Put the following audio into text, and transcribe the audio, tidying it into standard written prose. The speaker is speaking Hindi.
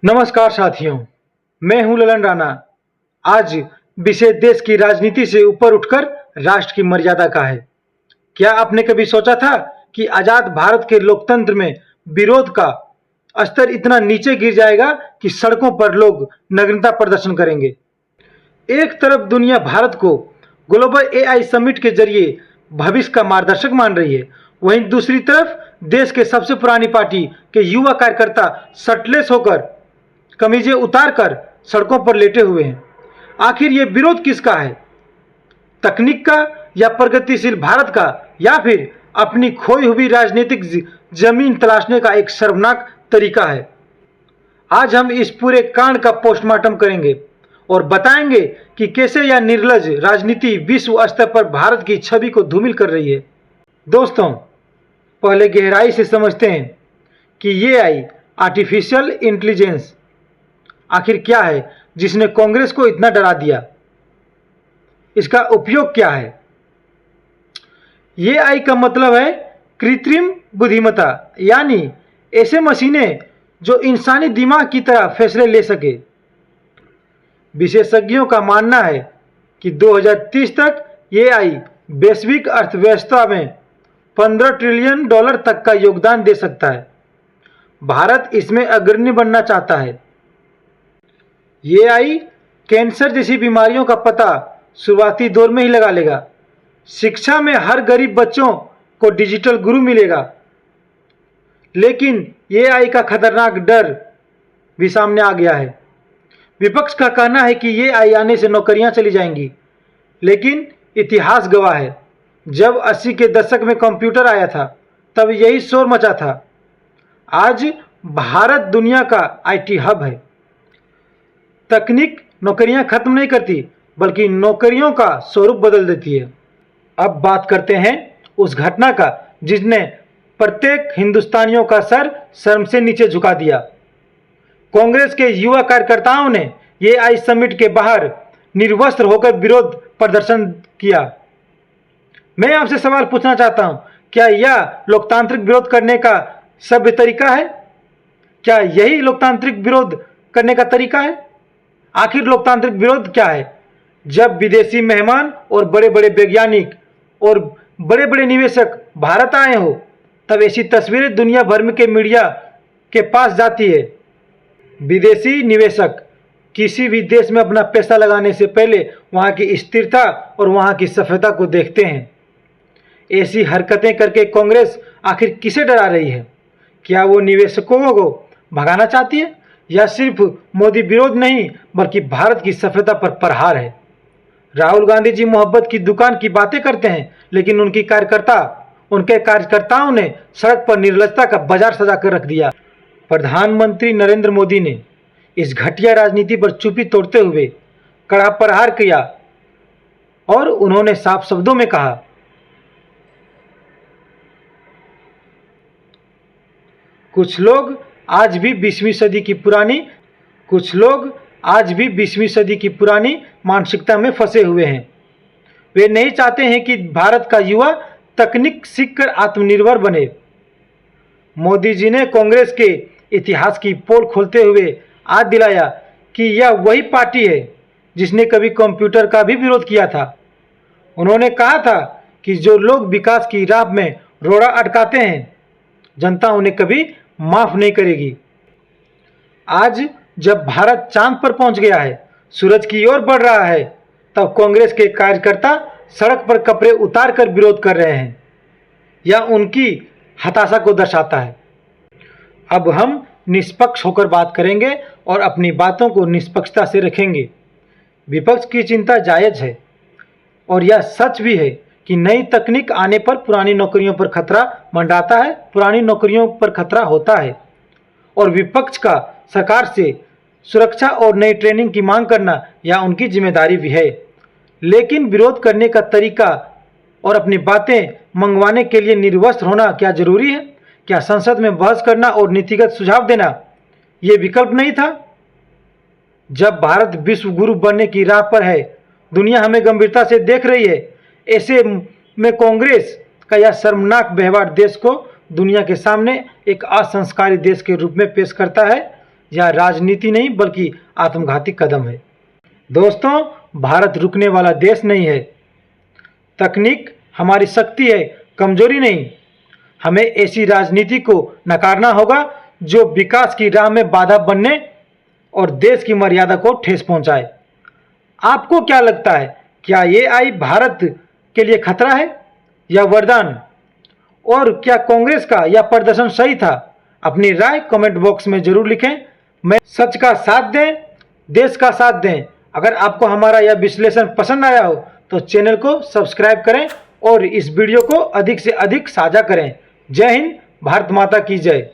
नमस्कार साथियों, मैं हूं ललन राणा। आज विषय देश की राजनीति से ऊपर उठकर राष्ट्र की मर्यादा का है। क्या आपने कभी सोचा था कि आजाद भारत के लोकतंत्र में विरोध का स्तर इतना नीचे गिर जाएगा कि सड़कों पर लोग नग्नता प्रदर्शन करेंगे। एक तरफ दुनिया भारत को ग्लोबल एआई समिट के जरिए भविष्य का मार्गदर्शक मान रही है, वहीं दूसरी तरफ देश के सबसे पुरानी पार्टी के युवा कार्यकर्ता शर्टलेस होकर कमीजें उतारकर सड़कों पर लेटे हुए हैं। आखिर ये विरोध किसका है? तकनीक का या प्रगतिशील भारत का, या फिर अपनी खोई हुई राजनीतिक जमीन तलाशने का एक शर्मनाक तरीका है? आज हम इस पूरे कांड का पोस्टमार्टम करेंगे और बताएंगे कि कैसे यह निर्लज राजनीति विश्व स्तर पर भारत की छवि को धूमिल कर रही है। दोस्तों, पहले गहराई से समझते हैं कि ये आर्टिफिशियल इंटेलिजेंस आखिर क्या है जिसने कांग्रेस को इतना डरा दिया। इसका उपयोग क्या है? एआई का मतलब है कृत्रिम बुद्धिमत्ता, यानी ऐसे मशीनें जो इंसानी दिमाग की तरह फैसले ले सके। विशेषज्ञों का मानना है कि 2030 तक एआई वैश्विक अर्थव्यवस्था में $15 ट्रिलियन तक का योगदान दे सकता है। भारत इसमें अग्रणी बनना चाहता है। एआई कैंसर जैसी बीमारियों का पता शुरुआती दौर में ही लगा लेगा। शिक्षा में हर गरीब बच्चों को डिजिटल गुरु मिलेगा। लेकिन एआई का खतरनाक डर भी सामने आ गया है। विपक्ष का कहना है कि एआई आने से नौकरियां चली जाएंगी, लेकिन इतिहास गवाह है, जब 80 के दशक में कंप्यूटर आया था तब यही शोर मचा था। आज भारत दुनिया का आईटी हब है। तकनीक नौकरियां खत्म नहीं करती, बल्कि नौकरियों का स्वरूप बदल देती है। अब बात करते हैं उस घटना का जिसने प्रत्येक हिंदुस्तानियों का सर शर्म से नीचे झुका दिया। कांग्रेस के युवा कार्यकर्ताओं ने एआई समिट के बाहर निर्वस्त्र होकर विरोध प्रदर्शन किया। मैं आपसे सवाल पूछना चाहता हूं, क्या यह लोकतांत्रिक विरोध करने का सभ्य तरीका है? क्या यही लोकतांत्रिक विरोध करने का तरीका है? आखिर लोकतांत्रिक विरोध क्या है? जब विदेशी मेहमान और बड़े बड़े वैज्ञानिक और बड़े बड़े निवेशक भारत आए हो, तब ऐसी तस्वीरें दुनिया भर में के मीडिया के पास जाती है। विदेशी निवेशक किसी भी देश में अपना पैसा लगाने से पहले वहां की स्थिरता और वहां की सभ्यता को देखते हैं। ऐसी हरकतें करके कांग्रेस आखिर किसे डरा रही है? क्या वो निवेशकों को भगाना चाहती है, या सिर्फ मोदी विरोध नहीं बल्कि भारत की सभ्यता पर प्रहार है? राहुल गांधी जी मोहब्बत की दुकान की बातें करते हैं, लेकिन उनके कार्यकर्ताओं ने सड़क पर निर्लजता का बाजार सजा कर रख दिया। प्रधानमंत्री नरेंद्र मोदी ने इस घटिया राजनीति पर चुप्पी तोड़ते हुए कड़ा प्रहार किया और उन्होंने साफ शब्दों में कहा, कुछ लोग आज भी 20वीं सदी की पुरानी मानसिकता में फंसे हुए हैं। वे नहीं चाहते हैं कि भारत का युवा तकनीक सीखकर आत्मनिर्भर बने। मोदी जी ने कांग्रेस के इतिहास की पोल खोलते हुए याद दिलाया कि यह वही पार्टी है जिसने कभी कंप्यूटर का भी विरोध किया था। उन्होंने कहा था कि जो लोग विकास की राह में रोड़ा अटकाते हैं, जनता उन्हें कभी माफ नहीं करेगी। आज जब भारत चांद पर पहुंच गया है, सूरज की ओर बढ़ रहा है, तब कांग्रेस के कार्यकर्ता सड़क पर कपड़े उतार कर विरोध कर रहे हैं। यह उनकी हताशा को दर्शाता है। अब हम निष्पक्ष होकर बात करेंगे और अपनी बातों को निष्पक्षता से रखेंगे। विपक्ष की चिंता जायज है और यह सच भी है कि नई तकनीक आने पर पुरानी नौकरियों पर खतरा मंडराता है, पुरानी नौकरियों पर खतरा होता है, और विपक्ष का सरकार से सुरक्षा और नई ट्रेनिंग की मांग करना यह उनकी जिम्मेदारी भी है। लेकिन विरोध करने का तरीका और अपनी बातें मंगवाने के लिए निर्वस्त्र होना क्या जरूरी है? क्या संसद में बहस करना और नीतिगत सुझाव देना ये विकल्प नहीं था? जब भारत विश्व गुरु बनने की राह पर है, दुनिया हमें गंभीरता से देख रही है, ऐसे में कांग्रेस का यह शर्मनाक व्यवहार देश को दुनिया के सामने एक असंस्कारी देश के रूप में पेश करता है, यह राजनीति नहीं बल्कि आत्मघाती कदम है। दोस्तों, भारत रुकने वाला देश नहीं है। तकनीक हमारी शक्ति है, कमजोरी नहीं। हमें ऐसी राजनीति को नकारना होगा जो विकास की राह में बाधा बनने और देश की मर्यादा को ठेस पहुंचाए। आपको क्या लगता है, क्या एआई भारत के लिए खतरा है या वरदान? और क्या कांग्रेस का यह प्रदर्शन सही था? अपनी राय कमेंट बॉक्स में जरूर लिखें। मैं सच का साथ दें, देश का साथ दें। अगर आपको हमारा यह विश्लेषण पसंद आया हो तो चैनल को सब्सक्राइब करें और इस वीडियो को अधिक से अधिक साझा करें। जय हिंद, भारत माता की जय।